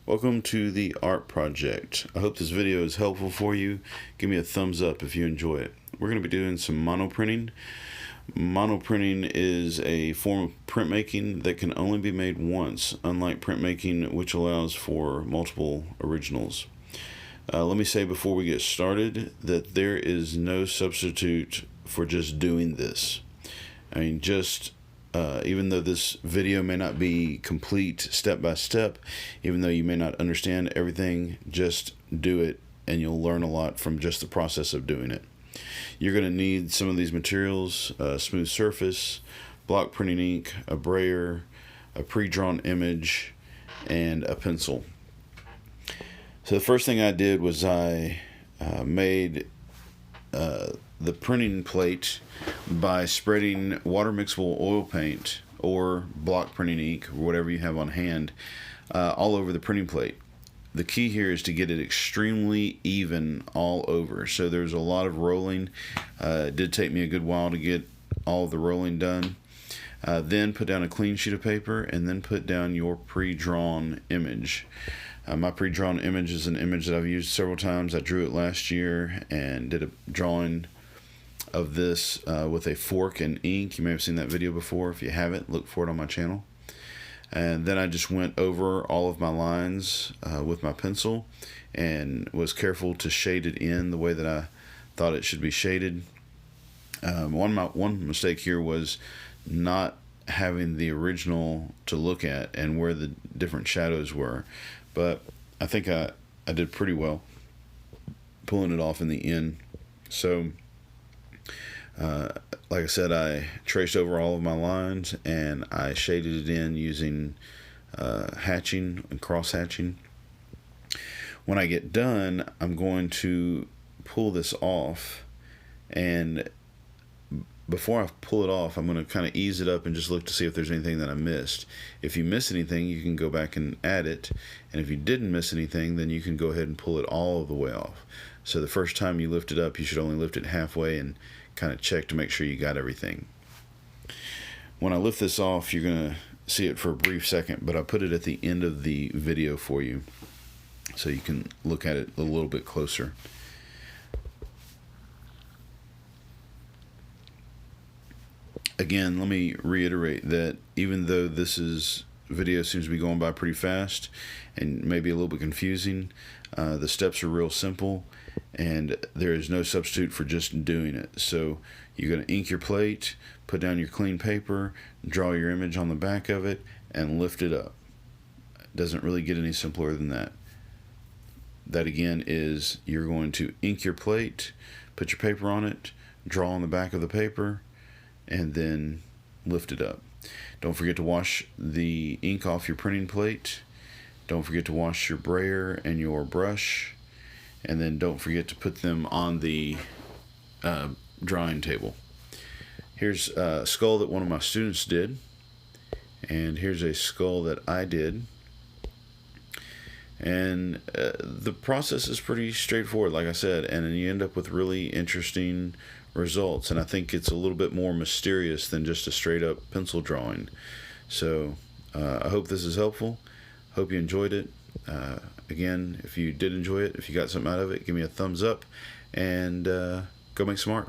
Welcome to the Art Project. I hope this video is helpful for you. Give me a thumbs up if you enjoy it. We're going to be doing some monoprinting. Monoprinting is a form of printmaking that can only be made once, unlike printmaking, which allows for multiple originals. Let me say before we get started that there is no substitute for just doing this. I mean, even though this video may not be complete step by step, even though you may not understand everything, just do it and you'll learn a lot from just the process of doing it. You're going to need some of these materials: a smooth surface, block printing ink, a brayer, a pre-drawn image, and a pencil. So the first thing I did was I made the printing plate by spreading water mixable oil paint or block printing ink, or whatever you have on hand, all over the printing plate. The key here is to get it extremely even all over. So there's a lot of rolling. It did take me a good while to get all of the rolling done. Then put down a clean sheet of paper and then put down your pre-drawn image. My pre-drawn image is an image that I've used several times. I drew it last year and did a drawing of this with a fork and ink. You may have seen that video before. If you haven't, look for it on my channel. And then I just went over all of my lines with my pencil and was careful to shade it in the way that I thought it should be shaded. One mistake here was not having the original to look at and where the different shadows were, but I think I did pretty well pulling it off in the end. So like I said, I traced over all of my lines and I shaded it in using hatching and cross hatching. When I get done, I'm going to pull this off, and before I pull it off, I'm going to kind of ease it up and just look to see if there's anything that I missed. If you miss anything, you can go back and add it, and if you didn't miss anything, then you can go ahead and pull it all the way off. So the first time you lift it up, you should only lift it halfway and kind of check to make sure you got everything. When I lift this off, you're going to see it for a brief second, but I put it at the end of the video for you so you can look at it a little bit closer. Again, let me reiterate that even though this video seems to be going by pretty fast and maybe a little bit confusing, the steps are real simple and there is no substitute for just doing it. So you're going to ink your plate, put down your clean paper, draw your image on the back of it, and lift it up. It doesn't really get any simpler than that. That again is, you're going to ink your plate, put your paper on it, draw on the back of the paper, and then lift it up. Don't forget to wash the ink off your printing plate. Don't forget to wash your brayer and your brush, and then don't forget to put them on the drawing table. Here's a skull that one of my students did, and here's a skull that I did. And the process is pretty straightforward, like I said, and then you end up with really interesting results, and I think it's a little bit more mysterious than just a straight up pencil drawing. So I hope this is helpful. Hope you enjoyed it. Again, if you did enjoy it, if you got something out of it, give me a thumbs up and go make some art.